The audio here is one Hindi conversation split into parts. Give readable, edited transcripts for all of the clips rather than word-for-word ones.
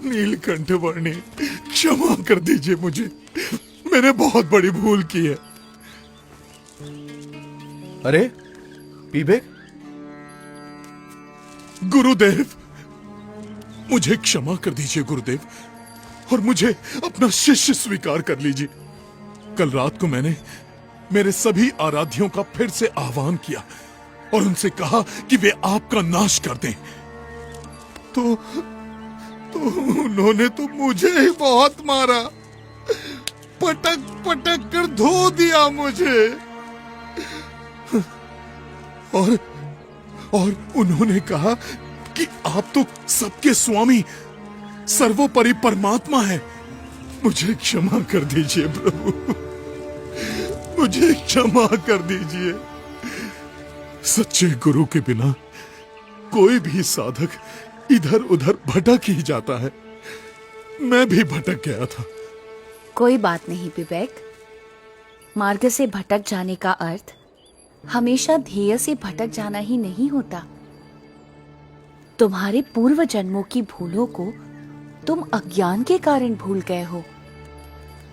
नीलकंठ वर्णी, क्षमा कर दीजिए मुझे, मैंने बहुत बड़ी भूल की है। अरे पीबेक, गुरुदेव, मुझे क्षमा कर दीजिए गुरुदेव, और मुझे अपना शिष्य स्वीकार कर लीजिए। कल रात को मैंने मेरे सभी आराध्यों का फिर से आह्वान किया और उनसे कहा कि वे आपका नाश कर दें। तो उन्होंने तो मुझे ही बहुत मारा, पटक पटक कर धो दिया मुझे। और उन्होंने कहा कि आप तो सबके स्वामी, सर्वोपरि परमात्मा है। मुझे क्षमा कर दीजिए प्रभु, मुझे क्षमा कर दीजिए। सच्चे गुरु के बिना कोई भी साधक इधर उधर भटक ही जाता है। मैं भी भटक गया था। कोई बात नहीं विवेक, मार्ग से भटक जाने का अर्थ हमेशा ध्येय से भटक जाना ही नहीं होता। तुम्हारे पूर्व जन्मों की भूलों को तुम अज्ञान के कारण भूल गए हो,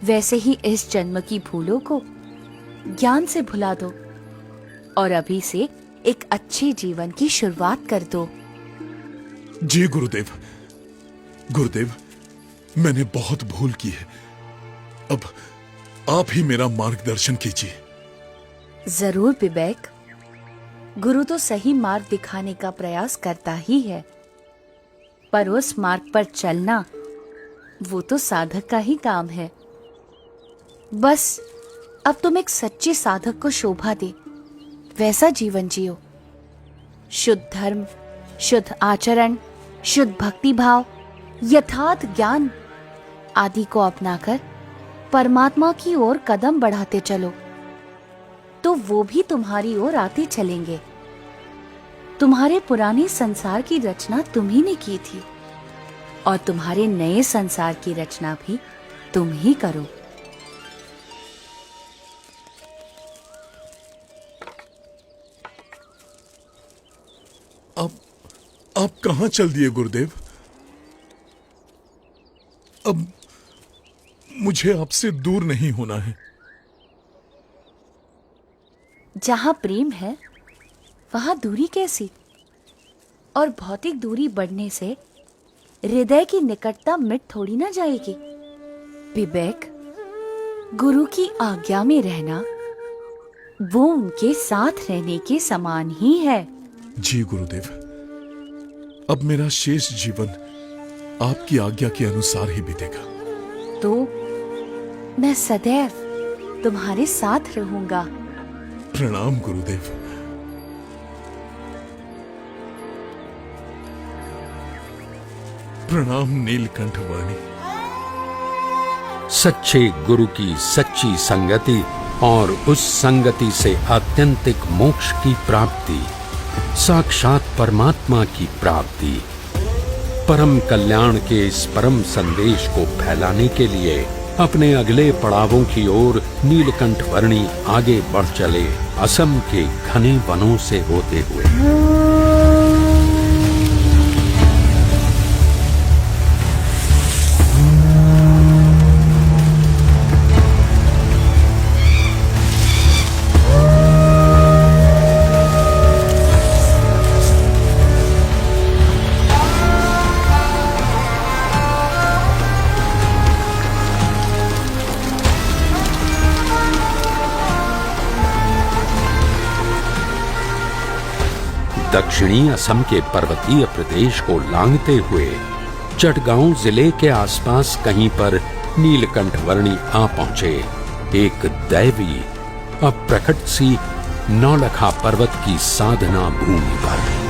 वैसे ही इस जन्म की भूलों को ज्ञान से भुला दो और अभी से एक अच्छे जीवन की शुरुआत कर दो। जी गुरुदेव, गुरुदेव, मैंने बहुत भूल की है। अब आप ही मेरा मार्गदर्शन कीजिए। जरूर विवेक, गुरु तो सही मार्ग दिखाने का प्रयास करता ही है, पर उस मार्ग पर चलना वो तो साधक का ही काम है। बस अब तुम एक सच्चे साधक को शोभा दे वैसा जीवन जियो। शुद्ध धर्म, शुद्ध आचरण, शुद्ध भक्ति भाव, यथार्थ ज्ञान आदि को अपनाकर परमात्मा की ओर कदम बढ़ाते चलो, तो वो भी तुम्हारी ओर आते चलेंगे। तुम्हारे पुराने संसार की रचना तुम ही ने की थी और तुम्हारे नए संसार की रचना भी तुम ही करो। आप कहां चल दिए गुरुदेव? अब मुझे आपसे दूर नहीं होना है। जहां प्रेम है वहां दूरी कैसी? और भौतिक दूरी बढ़ने से हृदय की निकटता मिट थोड़ी ना जाएगी। विवेक, गुरु की आज्ञा में रहना वो उनके साथ रहने के समान ही है। जी गुरुदेव, अब मेरा शेष जीवन आपकी आज्ञा के अनुसार ही बीतेगा। तो मैं सदैव तुम्हारे साथ रहूंगा। प्रणाम गुरुदेव। प्रणाम नीलकंठ वर्णी। सच्चे गुरु की सच्ची संगति और उस संगति से आत्यंतिक मोक्ष की प्राप्ति, साक्षात परमात्मा की प्राप्ति, परम कल्याण के इस परम संदेश को फैलाने के लिए अपने अगले पड़ावों की ओर नीलकंठ वर्णी आगे बढ़ चले, असम के घने वनों से होते हुए। दक्षिणी असम के पर्वतीय प्रदेश को लांघते हुए चटगांव जिले के आसपास कहीं पर नीलकंठ वर्णी आ पहुंचे, एक दैवी, अप्रकट सी नौलखा पर्वत की साधना भूमि पर।